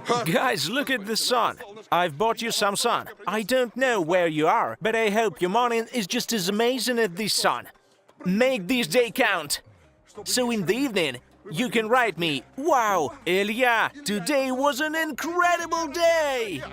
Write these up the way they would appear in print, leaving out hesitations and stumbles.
Guys, look at the sun. I've bought you some sun. I don't know where you are, but I hope your morning is just as amazing as this sun. Make this day count. So in the evening, you can write me, "Wow, Elia, today was an incredible day!"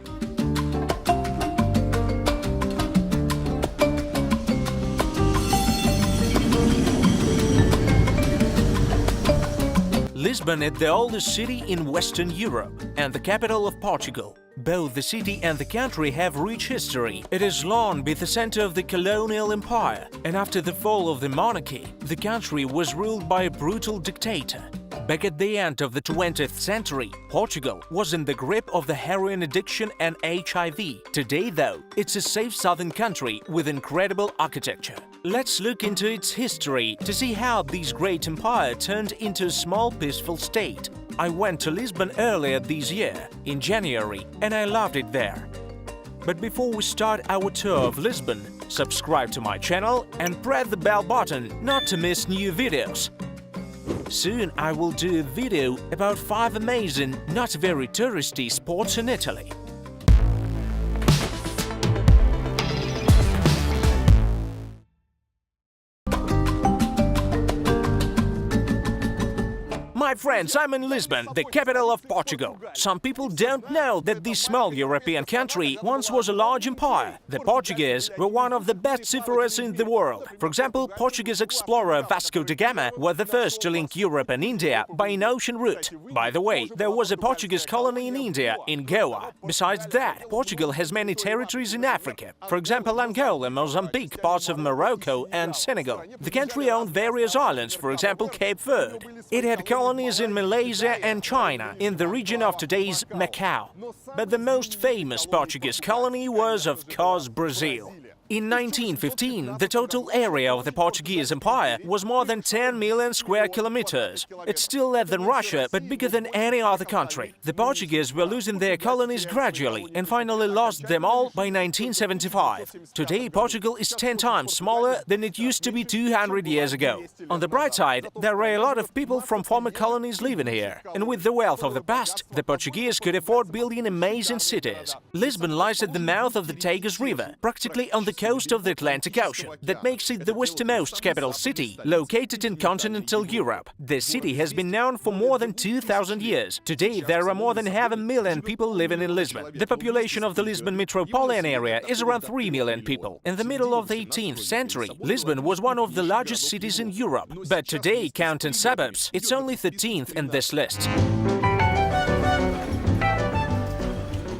Lisbon is the oldest city in Western Europe and the capital of Portugal. Both the city and the country have rich history. It has long been the center of the colonial empire, and after the fall of the monarchy, the country was ruled by a brutal dictator. Back at the end of the 20th century, Portugal was in the grip of the heroin addiction and HIV. Today, though, it's a safe southern country with incredible architecture. Let's look into its history to see how this great empire turned into a small, peaceful state. I went to Lisbon earlier this year, in January, and I loved it there. But before we start our tour of Lisbon, subscribe to my channel and press the bell button not to miss new videos. Soon I will do a video about 5 amazing, not very touristy spots in Italy. My friends, I'm in Lisbon, the capital of Portugal. Some people don't know that this small European country once was a large empire. The Portuguese were one of the best seafarers in the world. For example, Portuguese explorer Vasco da Gama was the first to link Europe and India by an ocean route. By the way, there was a Portuguese colony in India, in Goa. Besides that, Portugal has many territories in Africa. For example, Angola, Mozambique, parts of Morocco and Senegal. The country owned various islands, for example, Cape Verde. It had colonies in Malaysia and China, in the region of today's Macau. But the most famous Portuguese colony was, of course, Brazil. In 1915, the total area of the Portuguese Empire was more than 10 million square kilometers. It's still less than Russia, but bigger than any other country. The Portuguese were losing their colonies gradually and finally lost them all by 1975. Today, Portugal is 10 times smaller than it used to be 200 years ago. On the bright side, there are a lot of people from former colonies living here. And with the wealth of the past, the Portuguese could afford building amazing cities. Lisbon lies at the mouth of the Tagus River, practically on the coast of the Atlantic Ocean. That makes it the westernmost capital city, located in continental Europe. The city has been known for more than 2,000 years. Today, there are more than 500,000 people living in Lisbon. The population of the Lisbon metropolitan area is around 3 million people. In the middle of the 18th century, Lisbon was one of the largest cities in Europe. But today, counting suburbs, it's only 13th in this list.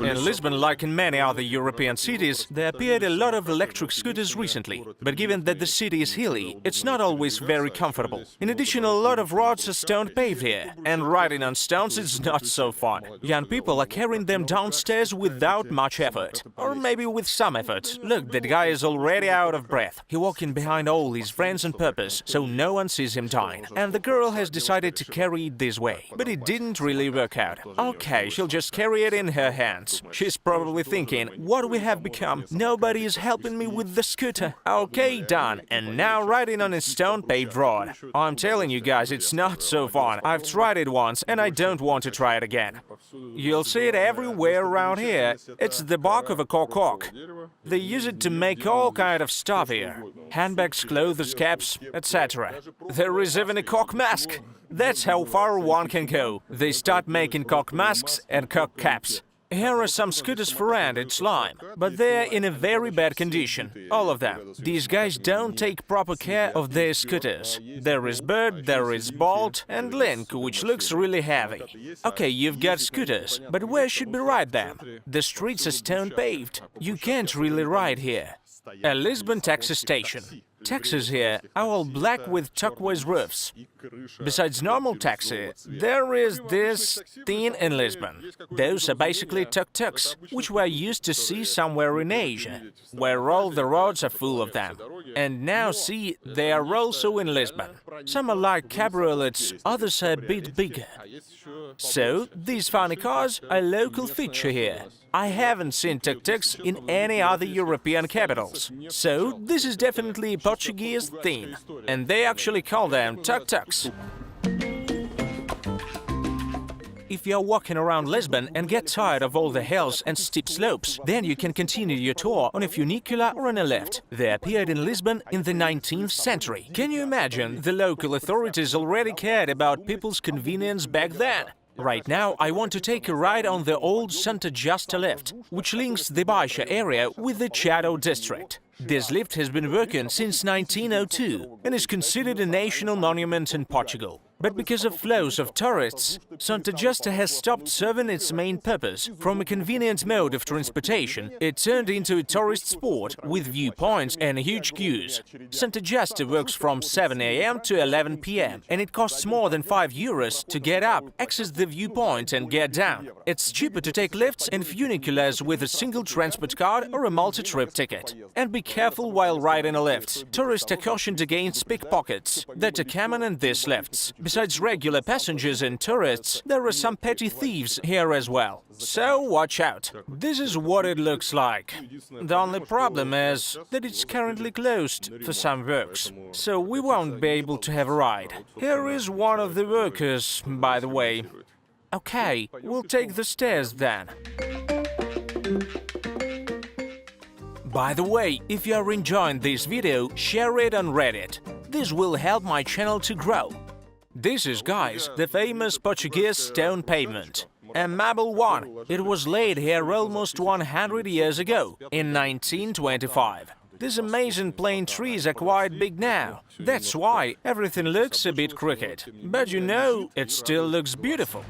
In Lisbon, like in many other European cities, there appeared a lot of electric scooters recently. But given that the city is hilly, it's not always very comfortable. In addition, a lot of roads are stone paved here, and riding on stones is not so fun. Young people are carrying them downstairs without much effort. Or maybe with some effort. Look, that guy is already out of breath. He's walking behind all his friends on purpose, so no one sees him dying. And the girl has decided to carry it this way. But it didn't really work out. Okay, she'll just carry it in her hands. She's probably thinking, what we have become? Nobody is helping me with the scooter. Okay, done. And now riding on a stone-paved road. I'm telling you guys, it's not so fun. I've tried it once and I don't want to try it again. You'll see it everywhere around here. It's the bark of a cork. They use it to make all kind of stuff here. Handbags, clothes, caps, etc. There is even a cock mask. That's how far one can go. They start making cock masks and cock caps. Here are some scooters for rent in Slime, but they're in a very bad condition, all of them. These guys don't take proper care of their scooters. There is Bird, there is Bolt, and Link, which looks really heavy. Okay, you've got scooters, but where should we ride them? The streets are stone paved. You can't really ride here. A Lisbon taxi station. Taxis here are all black with turquoise roofs. Besides normal taxi, there is this thing in Lisbon. Those are basically tuk-tuks, which we're used to see somewhere in Asia, where all the roads are full of them. And now see, they are also in Lisbon. Some are like cabriolets, others are a bit bigger. So, these funny cars are a local feature here. I haven't seen tuk-tuks in any other European capitals. So, this is definitely a Portuguese thing. And they actually call them tuk-tuks. if you're walking around Lisbon and get tired of all the hills and steep slopes, then you can continue your tour on a funicular or on a lift. They appeared in Lisbon in the 19th century. Can you imagine? The local authorities already cared about people's convenience back then. Right now, I want to take a ride on the old Santa Justa lift, which links the Baixa area with the Chado district. This lift has been working since 1902 and is considered a national monument in Portugal. But because of flows of tourists, Santa Justa has stopped serving its main purpose. From a convenient mode of transportation, it turned into a tourist spot with viewpoints and huge queues. Santa Justa works from 7 a.m. to 11 p.m. and it costs more than €5 to get up, access the viewpoint and get down. It's cheaper to take lifts and funiculars with a single transport card or a multi-trip ticket. And be careful while riding a lift. Tourists are cautioned against pickpockets that are common in these lifts. Besides regular passengers and tourists, there are some petty thieves here as well. So watch out. This is what it looks like. The only problem is that it's currently closed for some works, so we won't be able to have a ride. Here is one of the workers, by the way. Okay, we'll take the stairs then. By the way, if you are enjoying this video, share it on Reddit. This will help my channel to grow. This is, guys, the famous Portuguese stone pavement. A marble one. It was laid here almost 100 years ago, in 1925. These amazing plane trees are quite big now. That's why everything looks a bit crooked. But you know, it still looks beautiful.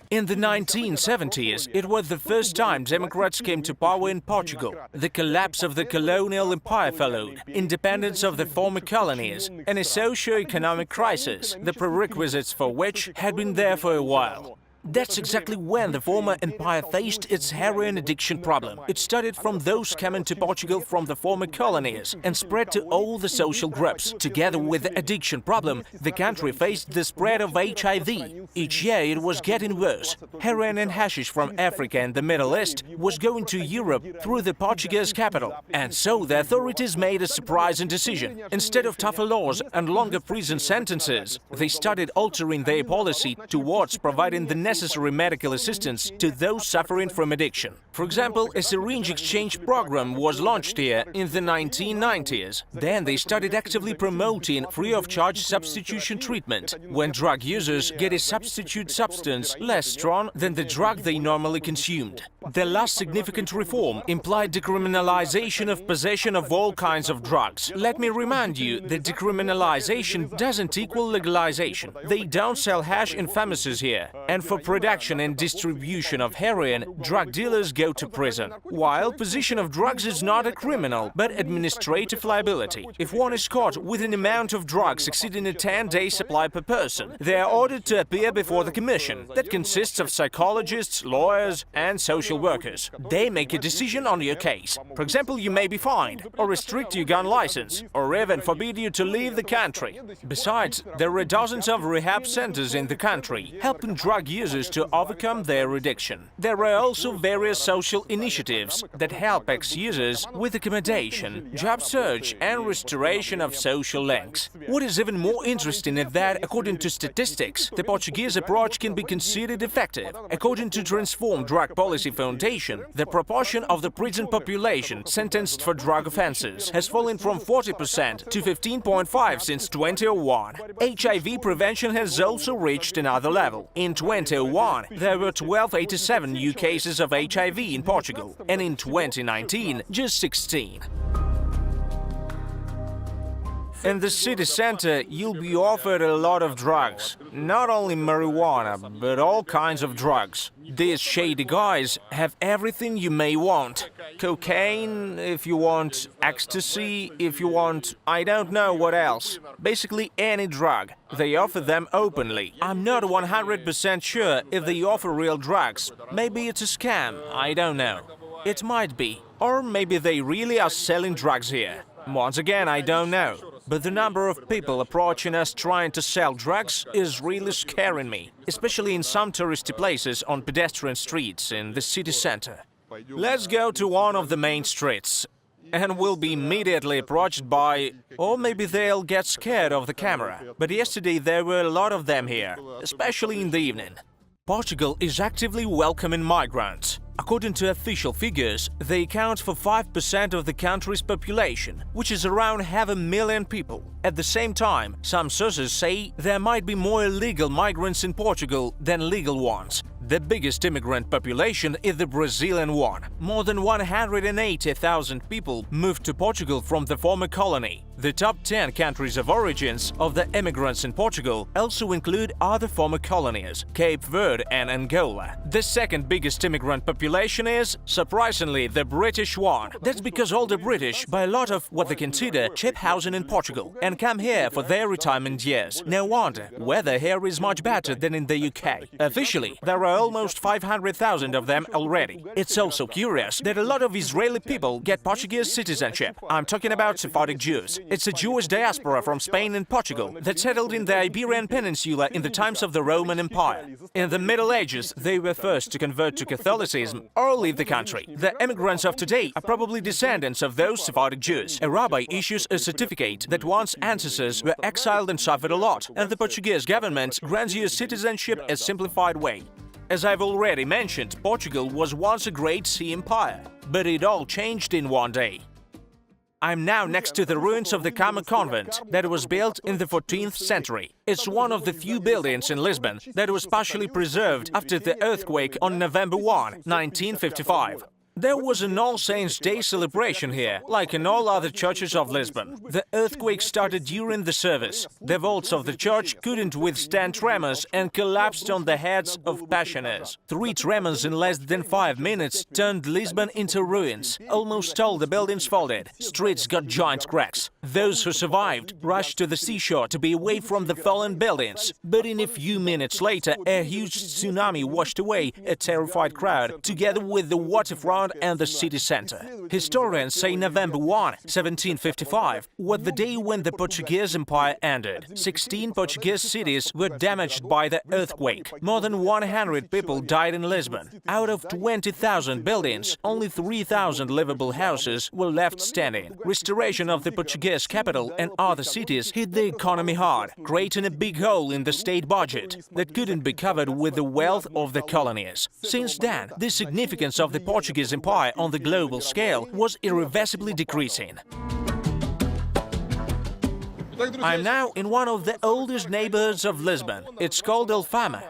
In the 1970s, it was the first time Democrats came to power in Portugal. The collapse of the colonial empire followed, independence of the former colonies, and a socio-economic crisis, the prerequisites for which had been there for a while. That's exactly when the former empire faced its heroin addiction problem. It started from those coming to Portugal from the former colonies and spread to all the social groups. Together with the addiction problem, the country faced the spread of HIV. Each year it was getting worse. Heroin and hashish from Africa and the Middle East was going to Europe through the Portuguese capital. And so the authorities made a surprising decision. Instead of tougher laws and longer prison sentences, they started altering their policy towards providing the necessary medical assistance to those suffering from addiction. For example, a syringe exchange program was launched here in the 1990s. Then they started actively promoting free-of-charge substitution treatment, when drug users get a substitute substance less strong than the drug they normally consumed. The last significant reform implied decriminalization of possession of all kinds of drugs. Let me remind you that decriminalization doesn't equal legalization. They don't sell hash in pharmacies here, and for production and distribution of heroin, drug dealers go to prison. While possession of drugs is not a criminal, but administrative liability. If one is caught with an amount of drugs exceeding a 10-day supply per person, they are ordered to appear before the commission that consists of psychologists, lawyers, and social workers. They make a decision on your case. For example, you may be fined, or restrict your gun license, or even forbid you to leave the country. Besides, there are dozens of rehab centers in the country, helping drug users to overcome their addiction. There are also various social initiatives that help ex-users with accommodation, job search, and restoration of social links. What is even more interesting is that, according to statistics, the Portuguese approach can be considered effective. According to Transform Drug Policy Foundation, the proportion of the prison population sentenced for drug offenses has fallen from 40% to 15.5% since 2001. HIV prevention has also reached another level. In 2001, there were 1287 new cases of HIV in Portugal, and in 2019, just 16. In the city center, you'll be offered a lot of drugs. Not only marijuana, but all kinds of drugs. These shady guys have everything you may want. Cocaine, if you want, ecstasy, if you want, I don't know what else. Basically any drug. They offer them openly. I'm not 100% sure if they offer real drugs. Maybe it's a scam, I don't know. It might be. Or maybe they really are selling drugs here. Once again, I don't know. But the number of people approaching us trying to sell drugs is really scaring me, especially in some touristy places on pedestrian streets in the city center. Let's go to one of the main streets. and will be immediately approached by... or maybe they'll get scared of the camera. But yesterday there were a lot of them here, especially in the evening. Portugal is actively welcoming migrants. According to official figures, they account for 5% of the country's population, which is around 500,000 people. At the same time, some sources say there might be more illegal migrants in Portugal than legal ones. The biggest immigrant population is the Brazilian one. More than 180,000 people moved to Portugal from the former colony. The top 10 countries of origins of the immigrants in Portugal also include other former colonies, Cape Verde and Angola. The second biggest immigrant population is, surprisingly, the British one. That's because all the British buy a lot of what they consider cheap housing in Portugal and come here for their retirement years. No wonder, weather here is much better than in the UK. Officially, there are almost 500,000 of them already. It's also curious that a lot of Israeli people get Portuguese citizenship. I'm talking about Sephardic Jews. It's a Jewish diaspora from Spain and Portugal that settled in the Iberian Peninsula in the times of the Roman Empire. In the Middle Ages, they were first to convert to Catholicism or leave the country. The immigrants of today are probably descendants of those Sephardic Jews. A rabbi issues a certificate that one's ancestors were exiled and suffered a lot, and the Portuguese government grants you citizenship a simplified way. As I've already mentioned, Portugal was once a great sea empire, but it all changed in one day. I'm now next to the ruins of the Carmel Convent that was built in the 14th century. It's one of the few buildings in Lisbon that was partially preserved after the earthquake on November 1, 1955. There was an All Saints' Day celebration here, like in all other churches of Lisbon. The earthquake started during the service. The vaults of the church couldn't withstand tremors and collapsed on the heads of parishioners. 3 tremors in less than 5 minutes turned Lisbon into ruins. Almost all the buildings folded. Streets got giant cracks. Those who survived rushed to the seashore to be away from the fallen buildings. But in a few minutes later, a huge tsunami washed away a terrified crowd, together with the waterfront and the city center. Historians say November 1, 1755 was the day when the Portuguese Empire ended. 16 Portuguese cities were damaged by the earthquake. More than 100 people died in Lisbon. Out of 20,000 buildings, only 3,000 livable houses were left standing. Restoration of the Portuguese capital and other cities hit the economy hard, creating a big hole in the state budget that couldn't be covered with the wealth of the colonies. Since then, the significance of the Portuguese Empire on the global scale was irreversibly decreasing. I'm now in one of the oldest neighborhoods of Lisbon. It's called Alfama.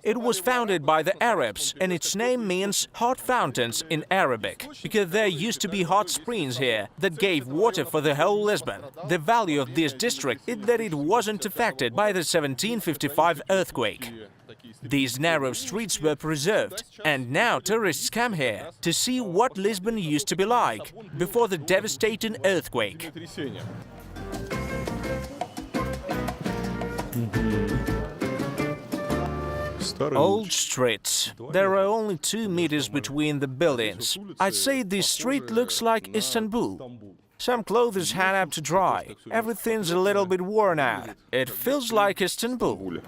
It was founded by the Arabs, and its name means hot fountains in Arabic, because there used to be hot springs here that gave water for the whole Lisbon. The value of this district is that it wasn't affected by the 1755 earthquake. These narrow streets were preserved, and now tourists come here to see what Lisbon used to be like before the devastating earthquake. Old streets. There are only 2 meters between the buildings. I'd say this street looks like Istanbul. Some clothes hang up to dry. Everything's a little bit worn out. It feels like Istanbul.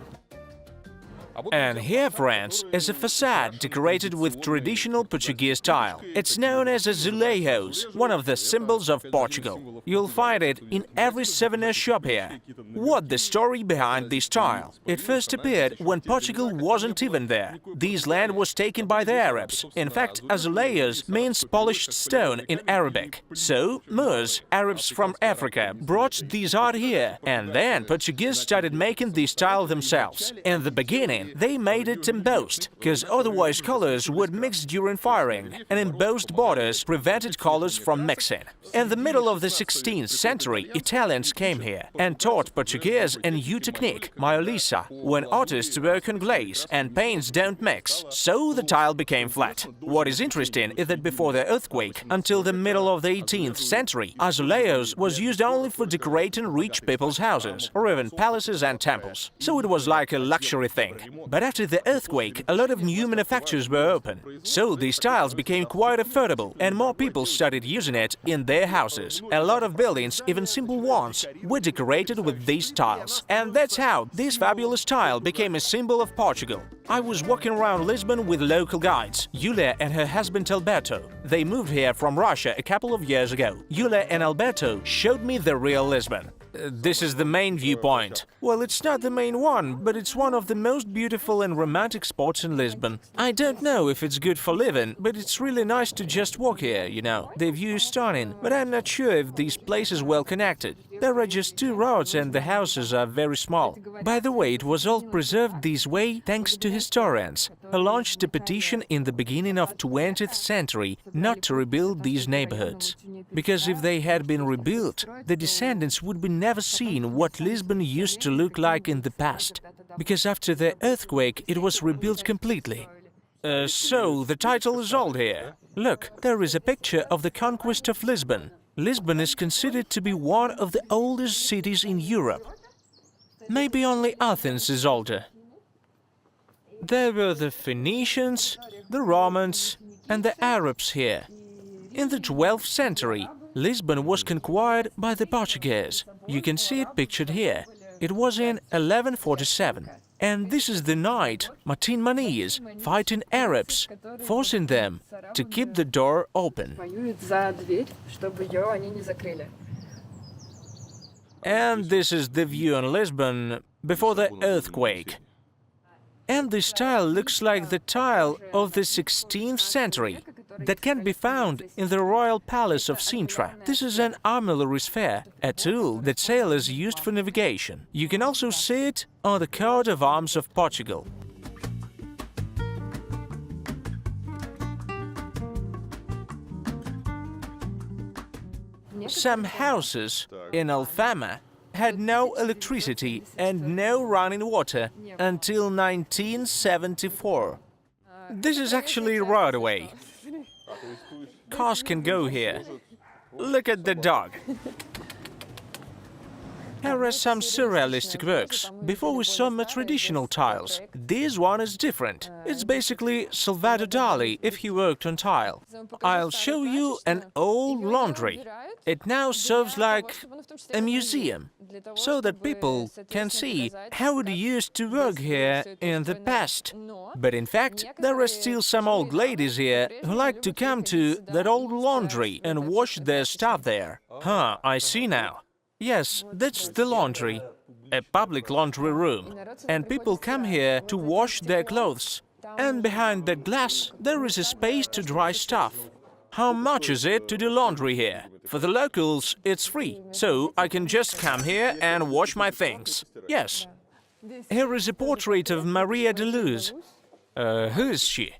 And here, friends, is a facade decorated with traditional Portuguese style. It's known as azulejos, one of the symbols of Portugal. You'll find it in every souvenir shop here. What's the story behind this style? It first appeared when Portugal wasn't even there. This land was taken by the Arabs. In fact, azulejos means polished stone in Arabic. So, Moors, Arabs from Africa, brought this art here, and then Portuguese started making this style themselves. In the beginning, they made it embossed, because otherwise colors would mix during firing, and embossed borders prevented colors from mixing. In the middle of the 16th century, Italians came here and taught Portuguese a new technique, maioliça, when artists work on glaze and paints don't mix, so the tile became flat. What is interesting is that before the earthquake, until the middle of the 18th century, azulejos was used only for decorating rich people's houses, or even palaces and temples, so it was like a luxury thing. But after the earthquake, a lot of new manufacturers were open. So these tiles became quite affordable, and more people started using it in their houses. A lot of buildings, even simple ones, were decorated with these tiles. And that's how this fabulous tile became a symbol of Portugal. I was walking around Lisbon with local guides, Julia and her husband Alberto. They moved here from Russia a couple of years ago. Julia and Alberto showed me the real Lisbon. This is the main viewpoint. Well, it's not the main one, but it's one of the most beautiful and romantic spots in Lisbon. I don't know if it's good for living, but it's really nice to just walk here, you know. The view is stunning, but I'm not sure if this place is well connected. There are just 2 roads and the houses are very small. By the way, it was all preserved this way thanks to historians, who launched a petition in the beginning of 20th century not to rebuild these neighborhoods. Because if they had been rebuilt, the descendants would be never seen what Lisbon used to look like in the past. Because after the earthquake, it was rebuilt completely. So, the title is old here. Look, there is a picture of the conquest of Lisbon. Lisbon is considered to be one of the oldest cities in Europe. Maybe only Athens is older. There were the Phoenicians, the Romans, and the Arabs here. In the 12th century, Lisbon was conquered by the Portuguese. You can see it pictured here. It was in 1147. And this is the knight, Martin Maniz, fighting Arabs, forcing them to keep the door open. And this is the view on Lisbon before the earthquake. And this tile looks like the tile of the 16th century that can be found in the Royal Palace of Sintra. This is an armillary sphere, a tool that sailors used for navigation. You can also see it on the coat of arms of Portugal. Some houses in Alfama had no electricity and no running water until 1974. This is actually a roadway. Cars can go here. Look at the dog. Here are some surrealistic works. Before we saw more traditional tiles. This one is different. It's basically Salvador Dali if he worked on tile. I'll show you an old laundry. It now serves like a museum, so that people can see how it used to work here in the past. But in fact, there are still some old ladies here who like to come to that old laundry and wash their stuff there. Huh, I see now. Yes, that's the laundry, a public laundry room, and people come here to wash their clothes. And behind that glass, there is a space to dry stuff. How much is it to do laundry here? For the locals, it's free, so I can just come here and wash my things. Yes. Here is a portrait of Maria de Luz. Who is she?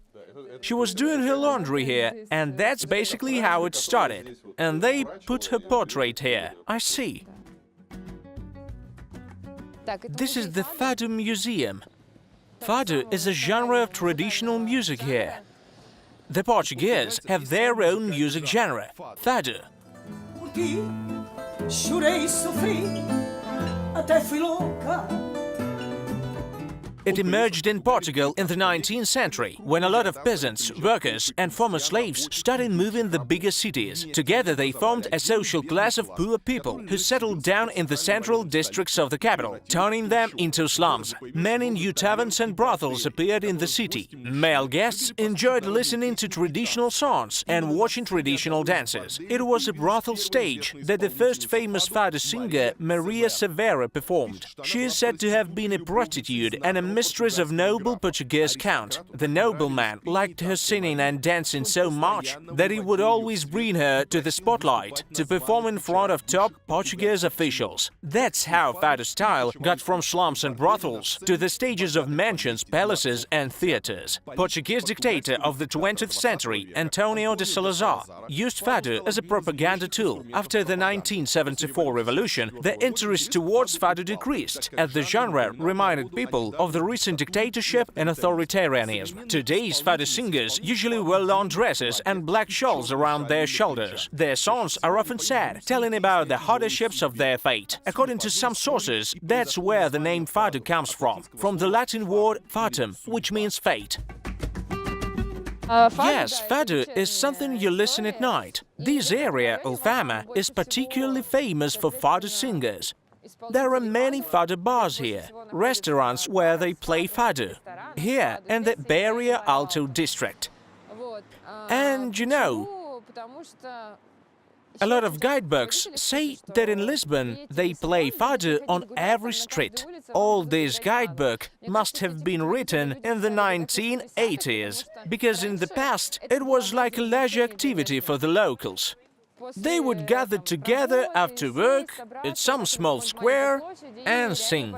She was doing her laundry here, and that's basically how it started. And they put her portrait here. I see. This is the Fado Museum. Fado is a genre of traditional music here. The Portuguese have their own music genre, Fado. It emerged in Portugal in the 19th century, when a lot of peasants, workers and former slaves started moving the bigger cities. Together they formed a social class of poor people who settled down in the central districts of the capital, turning them into slums. Many new taverns and brothels appeared in the city. Male guests enjoyed listening to traditional songs and watching traditional dances. It was a brothel stage that the first famous fado singer, Maria Severa, performed. She is said to have been a prostitute and a mistress of noble Portuguese count. The nobleman liked her singing and dancing so much that he would always bring her to the spotlight to perform in front of top Portuguese officials. That's how fado style got from slums and brothels to the stages of mansions, palaces and theaters. Portuguese dictator of the 20th century, Antonio de Salazar, used fado as a propaganda tool. After the 1974 revolution, the interest towards fado decreased, as the genre reminded people of the recent dictatorship and authoritarianism. Today's fado singers usually wear long dresses and black shawls around their shoulders. Their songs are often sad, telling about the hardships of their fate. According to some sources, that's where the name fado comes from the Latin word fatum, which means fate. Yes, fado is something you listen at night. This area, Alfama, is particularly famous for fado singers. There are many fado bars here, restaurants where they play fado, here in the Barrio Alto district. And you know, a lot of guidebooks say that in Lisbon they play fado on every street. All this guidebook must have been written in the 1980s, because in the past it was like a leisure activity for the locals. They would gather together after work at some small square and sing.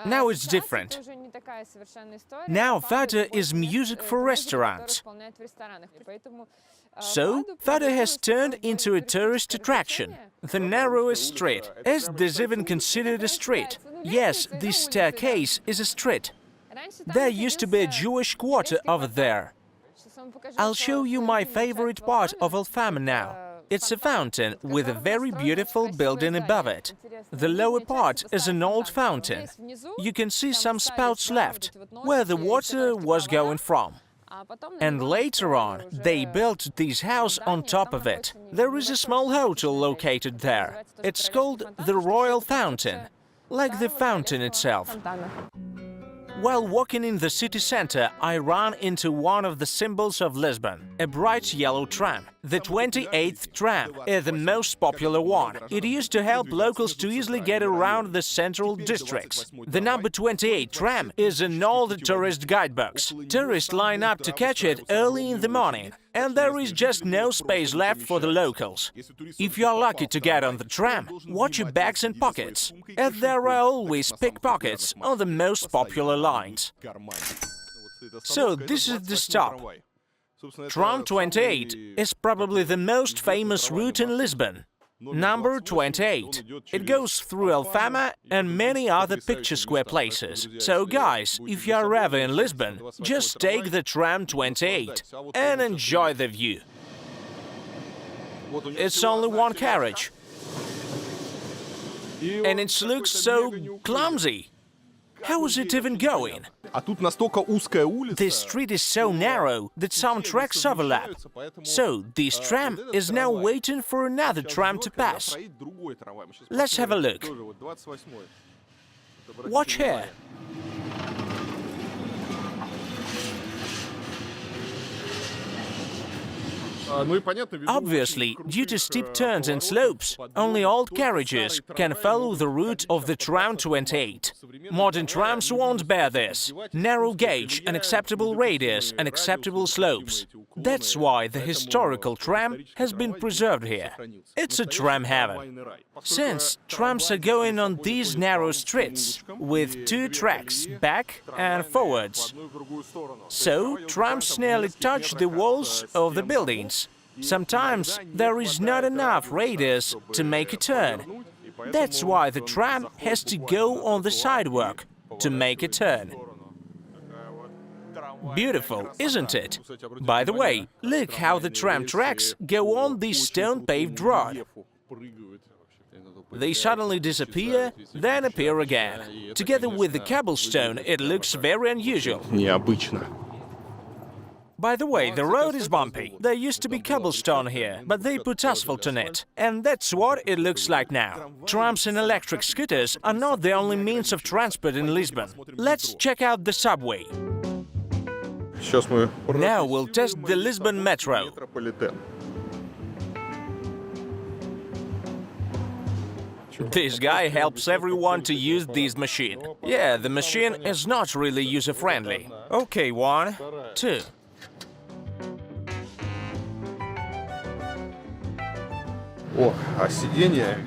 Now it's different. Now fado is music for restaurants. So, fado has turned into a tourist attraction. The narrowest street. Is this even considered a street? Yes, this staircase is a street. There used to be a Jewish quarter over there. I'll show you my favorite part of Alfama now. It's a fountain with a very beautiful building above it. The lower part is an old fountain. You can see some spouts left, where the water was going from. And later on, they built this house on top of it. There is a small hotel located there. It's called the Royal Fountain, like the fountain itself. While walking in the city center, I ran into one of the symbols of Lisbon, a bright yellow tram. The 28th tram is the most popular one. It used to help locals to easily get around the central districts. The number 28 tram is in all the tourist guidebooks. Tourists line up to catch it early in the morning, and there is just no space left for the locals. If you are lucky to get on the tram, watch your bags and pockets, as there are always pickpockets on the most popular lines. So this is the stop. Tram 28 is probably the most famous route in Lisbon. Number 28. It goes through Alfama and many other picture-square places. So guys, if you are ever in Lisbon, just take the tram 28 and enjoy the view. It's only one carriage. And it looks so clumsy. How is it even going? This street is so narrow that some tracks overlap. So, this tram is now waiting for another tram to pass. Let's have a look. Watch here. Obviously, due to steep turns and slopes, only old carriages can follow the route of the tram 28. Modern trams won't bear this. Narrow gauge, unacceptable radius, and acceptable slopes. That's why the historical tram has been preserved here. It's a tram heaven. Since trams are going on these narrow streets, with two tracks, back and forwards. So, trams nearly touch the walls of the buildings. Sometimes there is not enough radius to make a turn. That's why the tram has to go on the sidewalk to make a turn. Beautiful, isn't it? By the way, look how the tram tracks go on this stone-paved road. They suddenly disappear, then appear again. Together with the cobblestone, it looks very unusual. By the way, the road is bumpy. There used to be cobblestone here, but they put asphalt on it. And that's what it looks like now. Trams and electric scooters are not the only means of transport in Lisbon. Let's check out the subway. Now we'll test the Lisbon Metro. This guy helps everyone to use this machine. Yeah, the machine is not really user-friendly. Okay, 1, 2.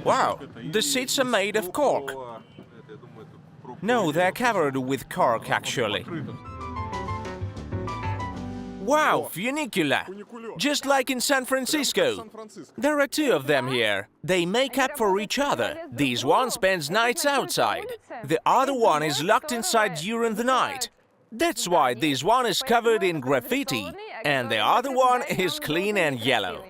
Wow, the seats are made of cork. No, they're covered with cork, actually. Wow, funicular! Just like in San Francisco. There are two of them here. They make up for each other. This one spends nights outside. The other one is locked inside during the night. That's why this one is covered in graffiti, and the other one is clean and yellow.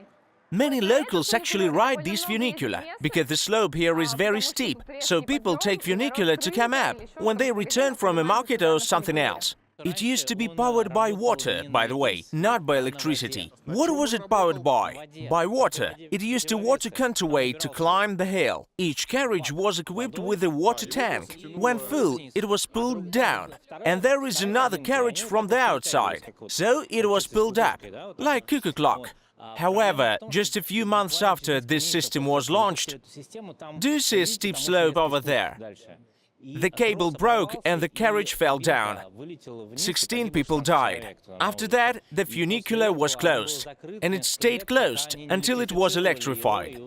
Many locals actually ride this funicular, because the slope here is very steep, so people take funicular to come up when they return from a market or something else. It used to be powered by water, by the way, not by electricity. What was it powered by? By water. It used a water counterweight to climb the hill. Each carriage was equipped with a water tank. When full, it was pulled down. And there is another carriage from the outside. So it was pulled up, like cuckoo clock. However, just a few months after this system was launched, do you see a steep slope over there? The cable broke and the carriage fell down. 16 people died. After that, the funicular was closed, and it stayed closed until it was electrified.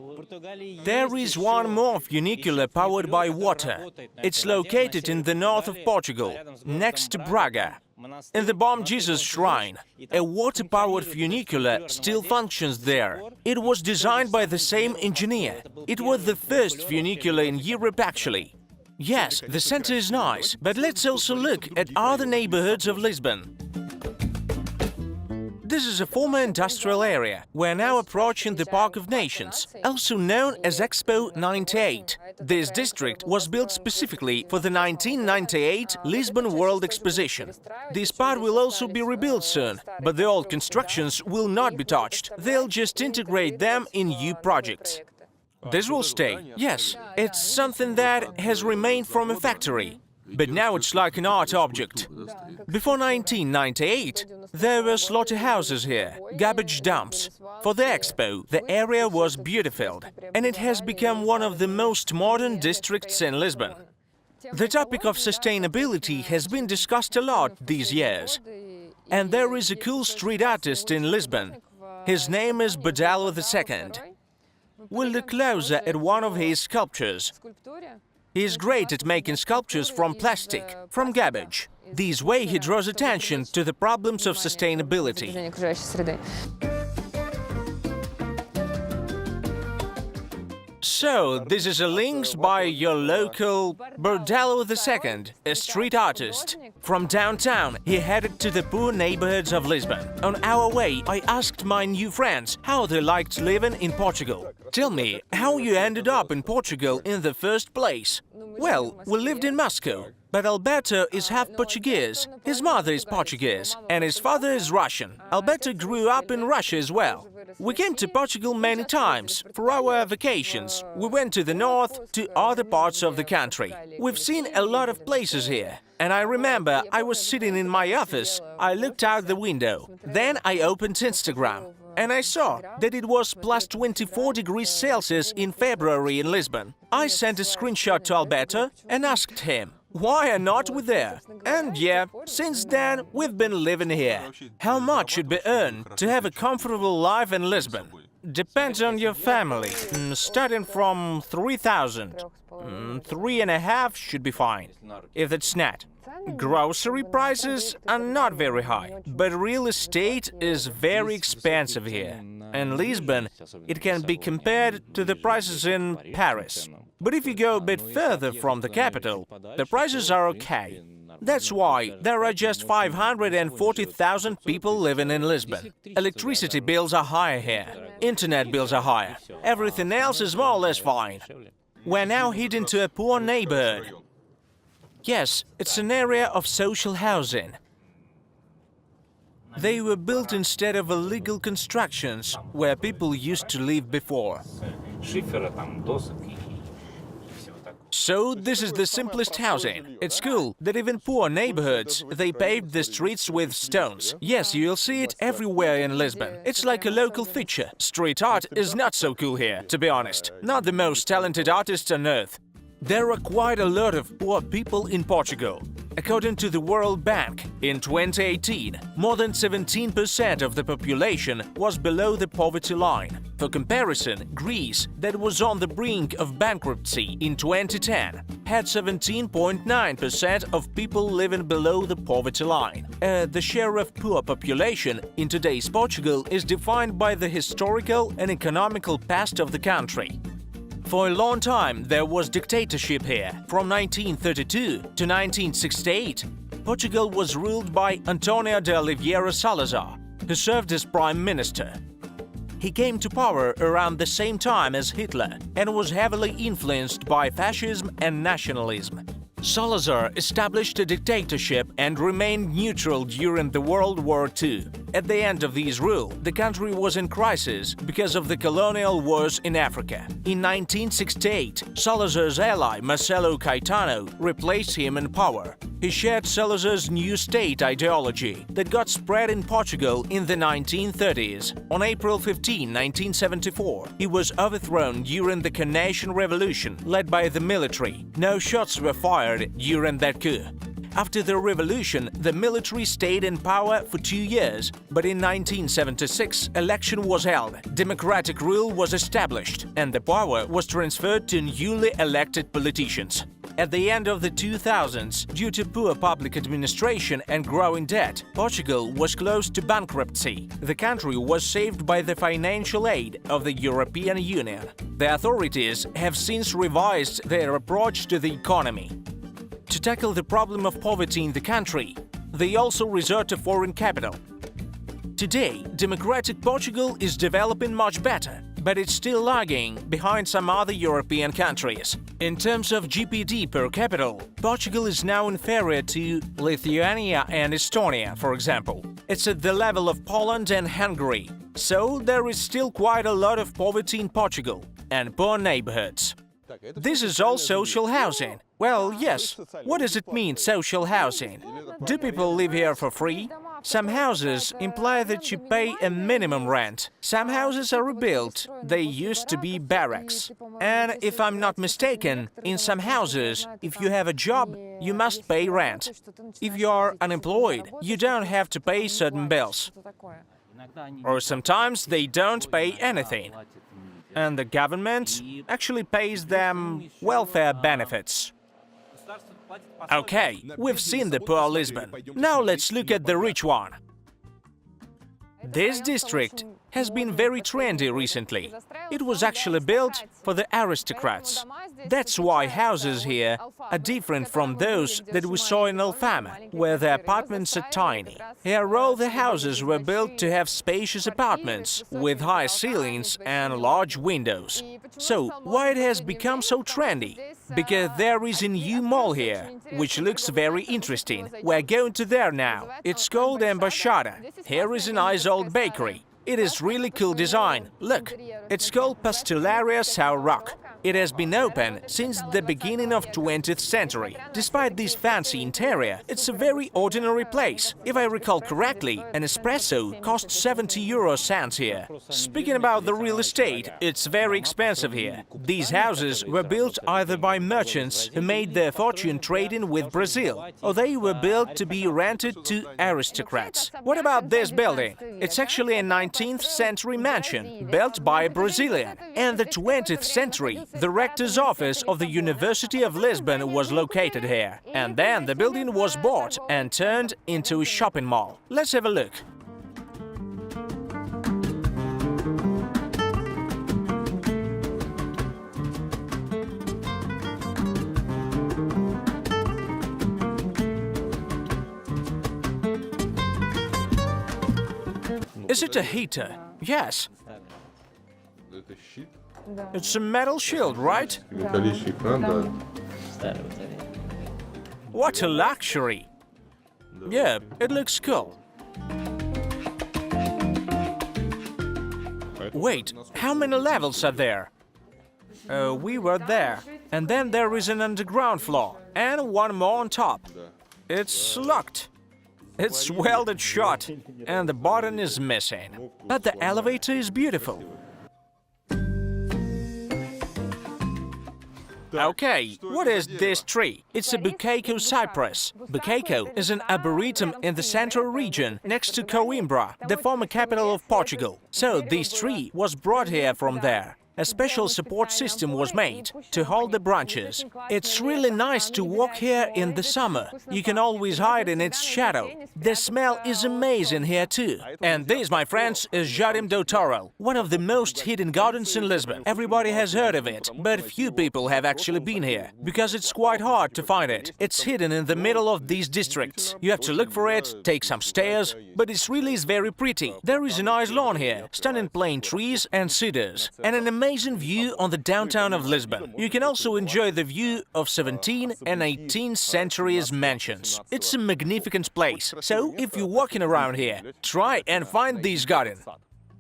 There is one more funicular powered by water. It's located in the north of Portugal, next to Braga. In the Bom Jesus Shrine, a water-powered funicular still functions there. It was designed by the same engineer. It was the first funicular in Europe, actually. Yes, the center is nice, but let's also look at other neighborhoods of Lisbon. This is a former industrial area. We're now approaching the Park of Nations, also known as Expo 98. This district was built specifically for the 1998 Lisbon World Exposition. This part will also be rebuilt soon, but the old constructions will not be touched. They'll just integrate them in new projects. This will stay. Yes, it's something that has remained from a factory. But now it's like an art object. Before 1998, there were slaughterhouses here, garbage dumps. For the expo, the area was beautified, and it has become one of the most modern districts in Lisbon. The topic of sustainability has been discussed a lot these years. And there is a cool street artist in Lisbon. His name is Badalo II. We'll look closer at one of his sculptures. He is great at making sculptures from plastic, from garbage. This way he draws attention to the problems of sustainability. So, this is a link by your local Badalo II, a street artist. From downtown, he headed to the poor neighborhoods of Lisbon. On our way, I asked my new friends how they liked living in Portugal. Tell me, how you ended up in Portugal in the first place? Well, we lived in Moscow, but Alberto is half Portuguese. His mother is Portuguese, and his father is Russian. Alberto grew up in Russia as well. We came to Portugal many times for our vacations. We went to the north, to other parts of the country. We've seen a lot of places here. And I remember I was sitting in my office, I looked out the window. Then I opened Instagram. And I saw that it was plus 24 degrees Celsius in February in Lisbon. I sent a screenshot to Alberto and asked him, why are not we there? And yeah, since then we've been living here. How much should be earned to have a comfortable life in Lisbon? Depends on your family. Starting from 3,000. 3.5 should be fine, if it's not. Grocery prices are not very high, but real estate is very expensive here. In Lisbon, it can be compared to the prices in Paris. But if you go a bit further from the capital, the prices are okay. That's why there are just 540,000 people living in Lisbon. Electricity bills are higher here, internet bills are higher, everything else is more or less fine. We're now heading to a poor neighborhood. Yes, it's an area of social housing. They were built instead of illegal constructions where people used to live before. So this is the simplest housing. It's cool that even poor neighborhoods, they paved the streets with stones. Yes, you'll see it everywhere in Lisbon. It's like a local feature. Street art is not so cool here, to be honest. Not the most talented artists on earth. There are quite a lot of poor people in Portugal. According to the World Bank, in 2018, more than 17% of the population was below the poverty line. For comparison, Greece, that was on the brink of bankruptcy in 2010, had 17.9% of people living below the poverty line. The share of poor population in today's Portugal is defined by the historical and economical past of the country. For a long time, there was dictatorship here. From 1932 to 1968, Portugal was ruled by António de Oliveira Salazar, who served as prime minister. He came to power around the same time as Hitler and was heavily influenced by fascism and nationalism. Salazar established a dictatorship and remained neutral during the World War II. At the end of his rule, the country was in crisis because of the colonial wars in Africa. In 1968, Salazar's ally Marcelo Caetano replaced him in power. He shared Salazar's new state ideology that got spread in Portugal in the 1930s. On April 15, 1974, he was overthrown during the Carnation Revolution led by the military. No shots were fired during that coup. After the revolution, the military stayed in power for 2 years, but in 1976, election was held, democratic rule was established, and the power was transferred to newly elected politicians. At the end of the 2000s, due to poor public administration and growing debt, Portugal was close to bankruptcy. The country was saved by the financial aid of the European Union. The authorities have since revised their approach to the economy. To tackle the problem of poverty in the country, they also resort to foreign capital. Today, democratic Portugal is developing much better, but it's still lagging behind some other European countries. In terms of GDP per capita, Portugal is now inferior to Lithuania and Estonia, for example. It's at the level of Poland and Hungary. So there is still quite a lot of poverty in Portugal and poor neighborhoods. This is all social housing. Well, yes. What does it mean, social housing? Do people live here for free? Some houses imply that you pay a minimum rent. Some houses are rebuilt. They used to be barracks. And if I'm not mistaken, in some houses, if you have a job, you must pay rent. If you are unemployed, you don't have to pay certain bills. Or sometimes they don't pay anything. And the government actually pays them welfare benefits. Okay, we've seen the poor Lisbon. Now let's look at the rich one. This district has been very trendy recently. It was actually built for the aristocrats. That's why houses here are different from those that we saw in Alfama, where the apartments are tiny. Here all the houses were built to have spacious apartments with high ceilings and large windows. So why it has become so trendy? Because there is a new mall here, which looks very interesting. We're going to there now. It's called Embaixada. Here is a nice old bakery. It is really cool design. Look, it's called Pastelaria São Roque. It has been open since the beginning of 20th century. Despite this fancy interior, it's a very ordinary place. If I recall correctly, an espresso costs 70 cents here. Speaking about the real estate, it's very expensive here. These houses were built either by merchants who made their fortune trading with Brazil, or they were built to be rented to aristocrats. What about this building? It's actually a 19th century mansion, built by a Brazilian. In the 20th century, the rector's office of the University of Lisbon was located here, and then the building was bought and turned into a shopping mall. Let's have a look. Is it a heater? Yes. It's a metal shield, right? What a luxury! Yeah, it looks cool. Wait, how many levels are there? We were there. And then there is an underground floor, and one more on top. It's locked. It's welded shut, and the button is missing. But the elevator is beautiful. Okay, what is this tree? It's a Bucaco cypress. Bucaco is an arboretum in the central region, next to Coimbra, the former capital of Portugal. So this tree was brought here from there. A special support system was made to hold the branches. It's really nice to walk here in the summer. You can always hide in its shadow. The smell is amazing here too. And this, my friends, is Jardim do Touro, one of the most hidden gardens in Lisbon. Everybody has heard of it, but few people have actually been here, because it's quite hard to find it. It's hidden in the middle of these districts. You have to look for it, take some stairs, but it really is very pretty. There is a nice lawn here, stunning plane trees and cedars, and an amazing view on the downtown of Lisbon. You can also enjoy the view of 17th and 18th centuries mansions. It's a magnificent place, so if you're walking around here, try and find this garden.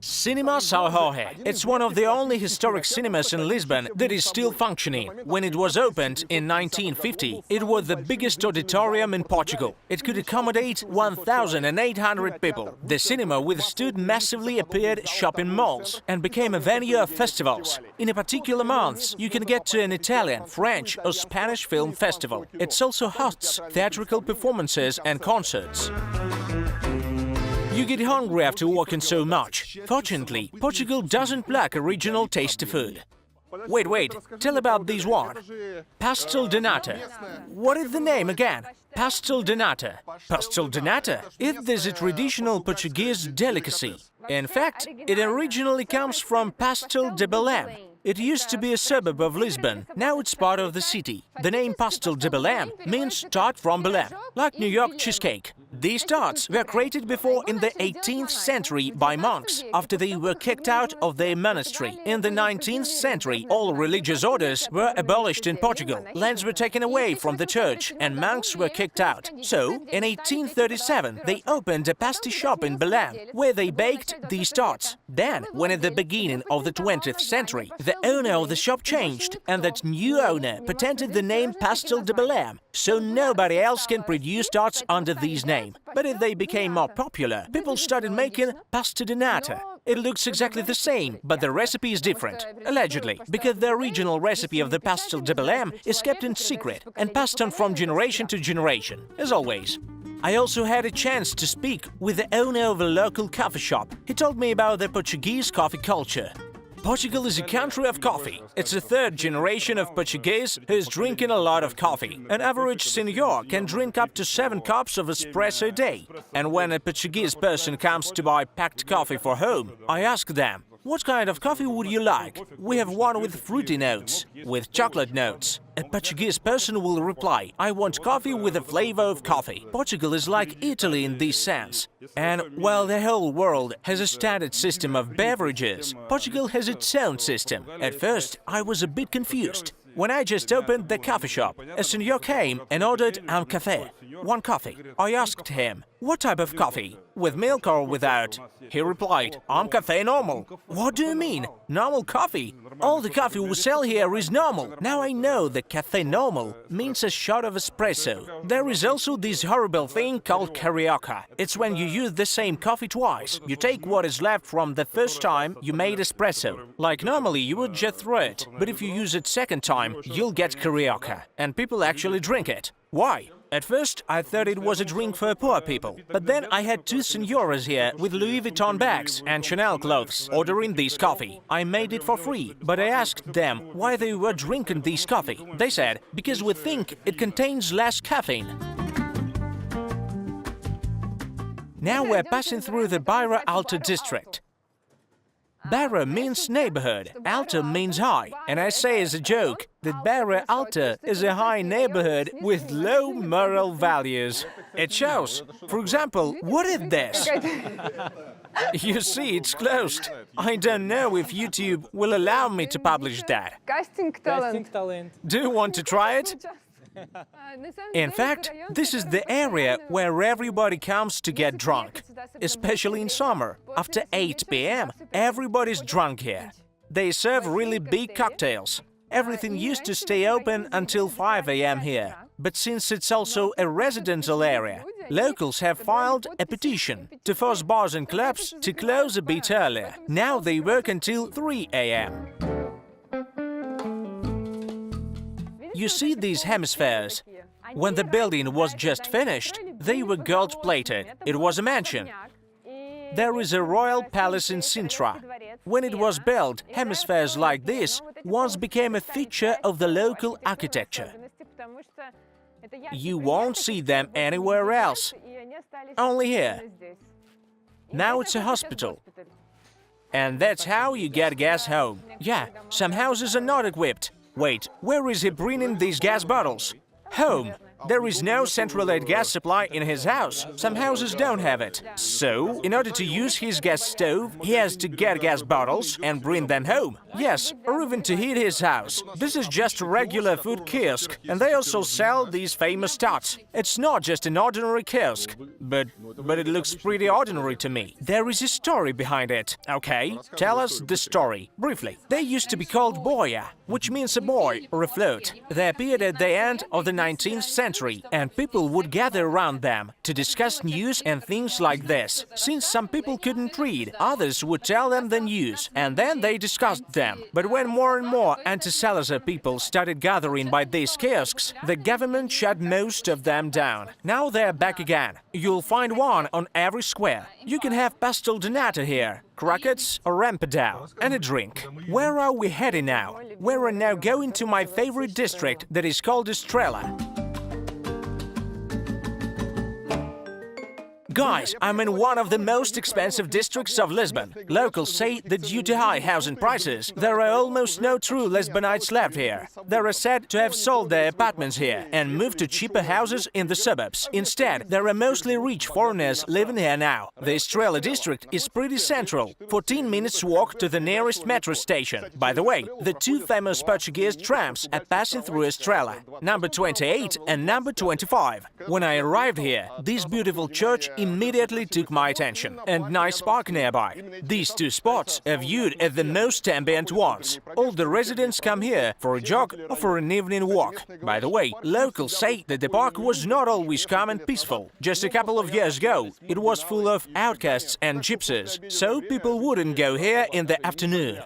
Cinema São Jorge. It's one of the only historic cinemas in Lisbon that is still functioning. When it was opened in 1950, it was the biggest auditorium in Portugal. It could accommodate 1,800 people. The cinema withstood massively appeared shopping malls and became a venue of festivals. In a particular month, you can get to an Italian, French or Spanish film festival. It also hosts theatrical performances and concerts. You get hungry after walking so much. Fortunately, Portugal doesn't lack original tasty food. Wait, tell about this one. Pastel de nata. What is the name again? Pastel de nata. Pastel de nata? It is a traditional Portuguese delicacy. In fact, it originally comes from Pastel de Belém. It used to be a suburb of Lisbon, now it's part of the city. The name Pastel de Belém means tart from Belém, like New York cheesecake. These tarts were created before in the 18th century by monks, after they were kicked out of their monastery. In the 19th century, all religious orders were abolished in Portugal. Lands were taken away from the church, and monks were kicked out. So, in 1837, they opened a pastry shop in Belém, where they baked these tarts. Then, when at the beginning of the 20th century, the owner of the shop changed, and that new owner patented the name Pastel de Belém, so nobody else can produce tarts under this name. But as they became more popular, people started making pasta de nata. It looks exactly the same, but the recipe is different, allegedly, because the original recipe of the Pastel de Belém is kept in secret and passed on from generation to generation, as always. I also had a chance to speak with the owner of a local coffee shop. He told me about the Portuguese coffee culture. Portugal is a country of coffee. It's the third generation of Portuguese who is drinking a lot of coffee. An average senior can drink up to 7 cups of espresso a day. And when a Portuguese person comes to buy packed coffee for home, I ask them, "What kind of coffee would you like? We have one with fruity notes, with chocolate notes." A Portuguese person will reply, "I want coffee with the flavor of coffee." Portugal is like Italy in this sense. And while the whole world has a standard system of beverages, Portugal has its own system. At first, I was a bit confused. When I just opened the coffee shop, a senor came and ordered un café, one coffee. I asked him, "What type of coffee? With milk or without?" He replied, "Un café normal." What do you mean? Normal coffee? All the coffee we sell here is normal. Now I know that café normal means a shot of espresso. There is also this horrible thing called carioca. It's when you use the same coffee twice. You take what is left from the first time you made espresso. Like normally you would just throw it, but if you use it second time, you'll get carioca. And people actually drink it. Why? At first, I thought it was a drink for poor people. But then I had 2 senioras here with Louis Vuitton bags and Chanel clothes ordering this coffee. I made it for free, but I asked them why they were drinking this coffee. They said, "Because we think it contains less caffeine." Now we're passing through the Bairro Alto district. Bairro means neighborhood, Alto means high, and I say as a joke that Bairro Alto is a high neighborhood with low moral values. It shows. For example, what is this? You see, it's closed. I don't know if YouTube will allow me to publish that. Casting talent. Do you want to try it? In fact, this is the area where everybody comes to get drunk, especially in summer. After 8 p.m., everybody's drunk here. They serve really big cocktails. Everything used to stay open until 5 a.m. here. But since it's also a residential area, locals have filed a petition to force bars and clubs to close a bit earlier. Now they work until 3 a.m. You see these hemispheres? When the building was just finished, they were gold-plated. It was a mansion. There is a royal palace in Sintra. When it was built, hemispheres like this once became a feature of the local architecture. You won't see them anywhere else, only here. Now it's a hospital. And that's how you get gas home. Yeah, some houses are not equipped. Wait, where is he bringing these gas bottles? Home. There is no central gas supply in his house. Some houses don't have it. So, in order to use his gas stove, he has to get gas bottles and bring them home. Yes, or even to heat his house. This is just a regular food kiosk, and they also sell these famous tots. It's not just an ordinary kiosk, but it looks pretty ordinary to me. There is a story behind it. Okay, tell us the story, briefly. They used to be called boya, which means a boy or a float. They appeared at the end of the 19th century, and people would gather around them to discuss news and things like this. Since some people couldn't read, others would tell them the news, and then they discussed them. But when more and more anti-Salazar people started gathering by these kiosks, the government shut most of them down. Now they're back again. You'll find one on every square. You can have pastel de nata here, croquettes or empadao, and a drink. Where are we heading now? We're now going to my favorite district that is called Estrela. Guys, I'm in one of the most expensive districts of Lisbon. Locals say that due to high housing prices, there are almost no true Lisbonites left here. They are said to have sold their apartments here and moved to cheaper houses in the suburbs. Instead, there are mostly rich foreigners living here now. The Estrela district is pretty central, 14 minutes walk to the nearest metro station. By the way, the two famous Portuguese trams are passing through Estrela, number 28 and number 25. When I arrived here, this beautiful church immediately took my attention, and nice park nearby. These two spots are viewed as the most ambient ones. All the residents come here for a jog or for an evening walk. By the way, locals say that the park was not always calm and peaceful. Just a couple of years ago, it was full of outcasts and gypsies, so people wouldn't go here in the afternoon.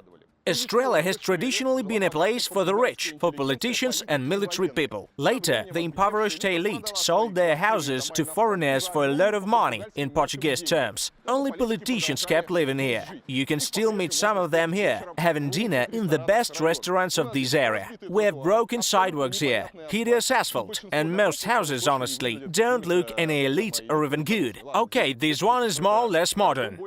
Estrela has traditionally been a place for the rich, for politicians and military people. Later, the impoverished elite sold their houses to foreigners for a lot of money, in Portuguese terms. Only politicians kept living here. You can still meet some of them here, having dinner in the best restaurants of this area. We have broken sidewalks here, hideous asphalt, and most houses, honestly, don't look any elite or even good. Okay, this one is more or less modern.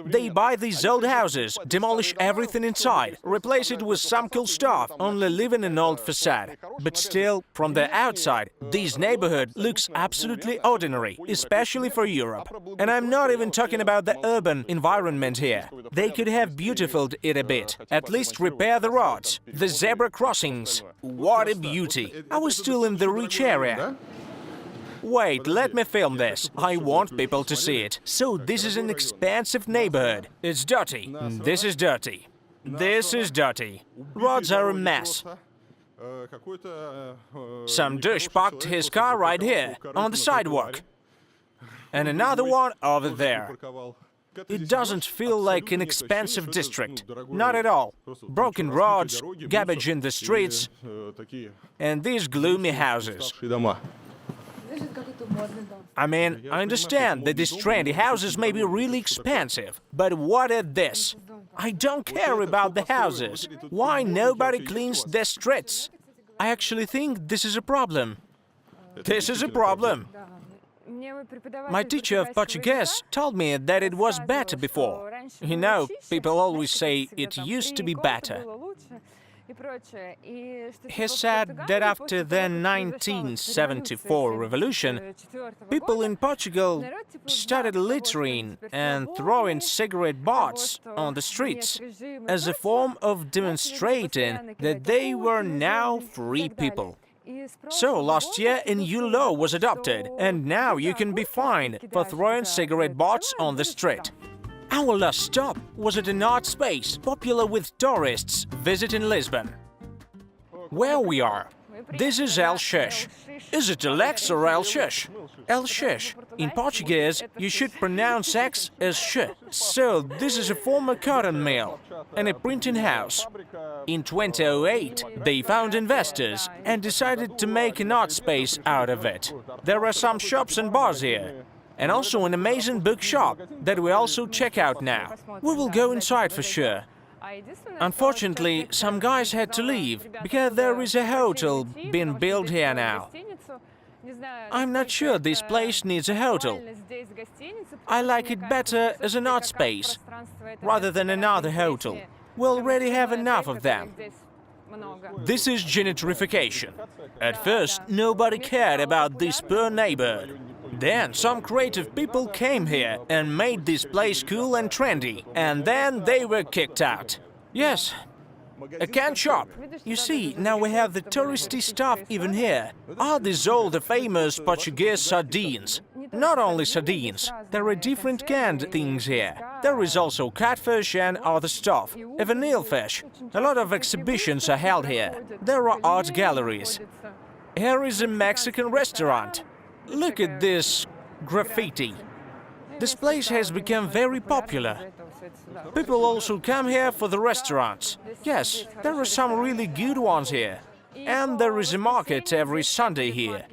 They buy these old houses, demolish everything inside, replace it with some cool stuff, only leave in an old facade. But still, from the outside, this neighborhood looks absolutely ordinary, especially for Europe. And I'm not even talking about the urban environment here. They could have beautified it a bit, at least repair the roads, the zebra crossings. What a beauty! I was still in the rich area. Wait, let me film this. I want people to see it. So this is an expensive neighborhood. It's dirty. This is dirty. This is dirty. Roads are a mess. Some douche parked his car right here, on the sidewalk. And another one over there. It doesn't feel like an expensive district. Not at all. Broken roads, garbage in the streets, and these gloomy houses. I mean, I understand that these trendy houses may be really expensive, but what is this? I don't care about the houses. Why nobody cleans the streets? I actually think this is a problem. This is a problem. My teacher of Portuguese told me that it was better before. You know, people always say it used to be better. He said that after the 1974 revolution, people in Portugal started littering and throwing cigarette butts on the streets as a form of demonstrating that they were now free people. So last year a new law was adopted, and now you can be fined for throwing cigarette butts on the street. Our last stop was at an art space popular with tourists visiting Lisbon. Where we are, This is El Xixi. Is it Alex or El Xixi? El Xixi. In Portuguese, you should pronounce X as sh. So, this is a former cotton mill and a printing house. In 2008, they found investors and decided to make an art space out of it. There are some shops and bars here, and also an amazing bookshop that we also check out now. We will go inside for sure. Unfortunately, some guys had to leave, because there is a hotel being built here now. I'm not sure this place needs a hotel. I like it better as an art space, rather than another hotel. We already have enough of them. This is gentrification. At first, nobody cared about this poor neighborhood. Then some creative people came here and made this place cool and trendy, and then they were kicked out. Yes, a can shop. You see, now we have the touristy stuff even here. Are these all the famous Portuguese sardines? Not only sardines, there are different canned things here. There is also catfish and other stuff, even eelfish. A lot of exhibitions are held here. There are art galleries. Here is a Mexican restaurant. Look at this graffiti. This place has become very popular. People also come here for the restaurants. Yes, there are some really good ones here. And there is a market every Sunday here.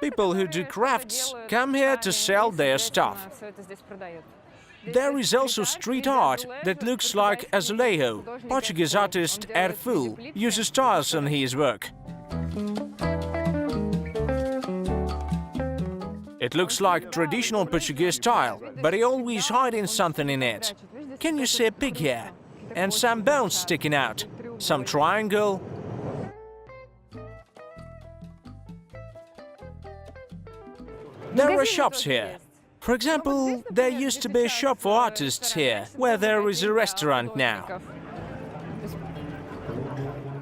People who do crafts come here to sell their stuff. There is also street art that looks like azulejo. Portuguese artist Erful uses tiles on his work. It looks like traditional Portuguese style, but he always hiding something in it. Can you see a pig here? And some bones sticking out. Some triangle. There are shops here. For example, there used to be a shop for artists here, where there is a restaurant now.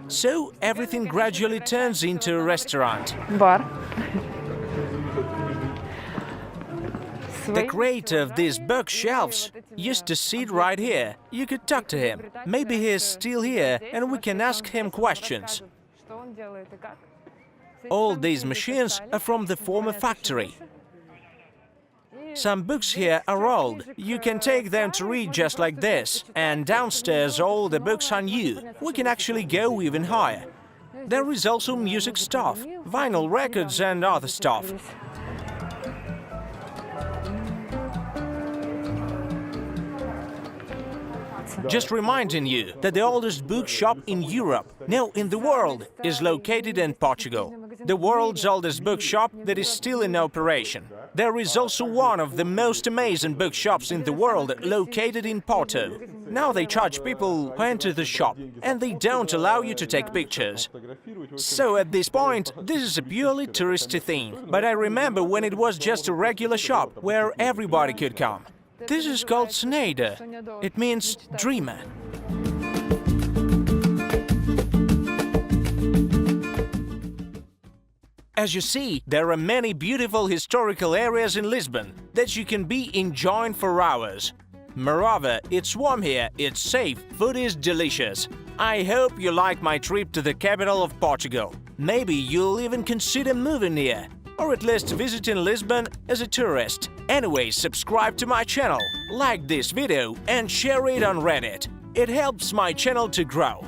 So everything gradually turns into a restaurant. Бар. The creator of these bookshelves used to sit right here. You could talk to him. Maybe he is still here and we can ask him questions. All these machines are from the former factory. Some books here are old. You can take them to read just like this. And downstairs all the books are new. We can actually go even higher. There is also music stuff, vinyl records and other stuff. Just reminding you that the oldest bookshop in Europe, no, in the world, is located in Portugal. The world's oldest bookshop that is still in operation. There is also one of the most amazing bookshops in the world located in Porto. Now they charge people who enter the shop, and they don't allow you to take pictures. So at this point, this is a purely touristy thing. But I remember when it was just a regular shop where everybody could come. This is called Sonhador. It means dreamer. As you see, there are many beautiful historical areas in Lisbon that you can be enjoying for hours. Moreover, it's warm here, it's safe, food is delicious. I hope you like my trip to the capital of Portugal. Maybe you'll even consider moving here, or at least visiting Lisbon as a tourist. Anyway, subscribe to my channel, like this video and share it on Reddit. It helps my channel to grow.